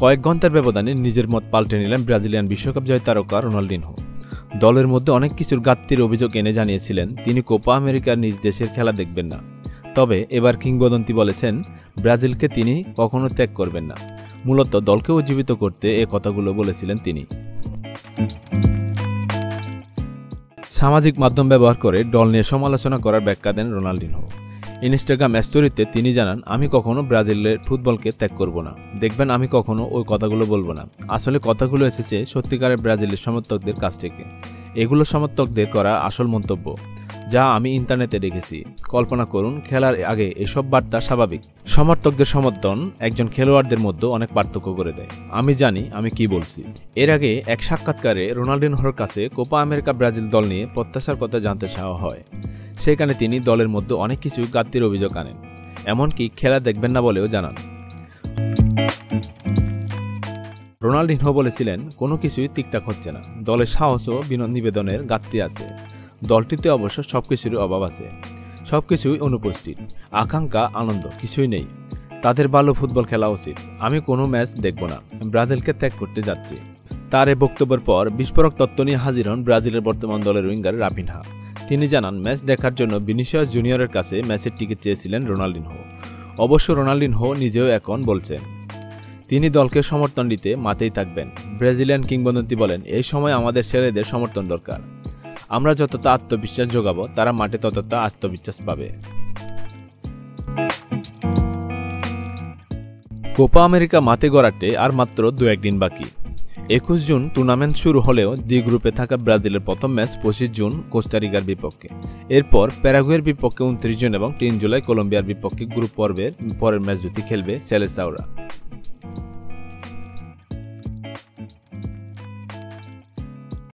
কয়েক ঘন্টার ব্যবধানে নিজের মত পাল্টে নিলেন ব্রাজিলিয়ান বিশ্বকাপ জয় তারকা রোনাল্ডিনহো। দলের মধ্যে অনেক কিছুর ঘাটতির অভিযোগ এনে জানিয়েছিলেন তিনি কোপা আমেরিকার নিজ দেশের খেলা দেখবেন না। তবে এবার কিংবদন্তি বলেছেন ব্রাজিলকে তিনি কখনো ত্যাগ করবেন না। মূলত দলকে উজ্জীবিত করতে এ কথাগুলো বলেছিলেন তিনি। সামাজিক মাধ্যম ব্যবহার করে দল নিয়ে সমালোচনা করার ব্যাখ্যা দেন রোনাল্ডিনহো। ইনস্টাগ্রাম স্টোরিতে তিনি জানান, আমি কখনো ব্রাজিলের ফুটবলকে ত্যাগ করব না। দেখবেন আমি কখনো ওই কথাগুলো বলবো না। আসলে কথাগুলো এসেছে সত্যিকারের ব্রাজিলের সমর্থকদের কাছ থেকে। এগুলো সমর্থকদের করা আসল মন্তব্য, যা আমি ইন্টারনেটে দেখেছি। কল্পনা করুন, খেলার আগে এসব বার্তা স্বাভাবিক। সমর্থকদের সমর্থন একজন খেলোয়াড়দের মধ্যে অনেক পার্থক্য করে দেয়। আমি জানি আমি কি বলছি। এর আগে এক সাক্ষাৎকারে রোনাল্ডিনহোর কাছে কোপা আমেরিকা ব্রাজিল দল নিয়ে প্রত্যাশার কথা জানতে চাওয়া হয়। সেখানে তিনি দলের মধ্যে অনেক কিছু ঘাটতির অভিযোগ আনেন, এমনকি খেলা দেখবেন না বলেও জানান। রোনাল্ডিনহো বলেছিলেন, কোনো কিছুই ঠিকঠাক হচ্ছে না। দলের সাহস ও নিবেদনের ঘাটতি আছে। দলটিতে অবশ্য সবকিছুরই অভাব আছে। সবকিছুই অনুপস্থিত। আকাঙ্ক্ষা, আনন্দ কিছুই নেই। তাদের ভালো ফুটবল খেলা উচিত। আমি কোনো ম্যাচ দেখব না। ব্রাজিলকে ত্যাগ করতে যাচ্ছি। তার এই বক্তব্যের পর বিস্ফোরক তথ্য নিয়ে হাজির হন ব্রাজিলের বর্তমান দলের উইঙ্গার রাফিনহা। তিনি জানান, ম্যাচ দেখার জন্য ভিনিসিয়াস জুনিয়রের কাছে ম্যাচের টিকিট চেয়েছিলেন রোনাল্ডিনহো। অবশ্য রোনাল্ডিনহো নিজেও এখন বলছেন তিনি দলকে সমর্থন দিতে মাঠেই থাকবেন। ব্রাজিলিয়ান কিংবদন্তি বলেন, এই সময় আমাদের ছেলেদের সমর্থন দরকার। আমরা যতটা আত্মবিশ্বাস যোগাবো, তারা মাঠে ততটা আত্মবিশ্বাস পাবে। কোপা আমেরিকা মাঠে গড়াতে আর মাত্র 2-1 দিন বাকি। 21 জুন টুর্নামেন্ট শুরু হলেও ডি গ্রুপে থাকা ব্রাজিলের প্রথম ম্যাচ 25 জুন কোস্টারিকার বিপক্ষে। এরপর প্যারাগুয়ের বিপক্ষে 29 জুন এবং 3 জুলাই কলম্বিয়ার বিপক্ষে গ্রুপ পর্বের পরের ম্যাচ দুটি খেলবে সেলেসাওরা।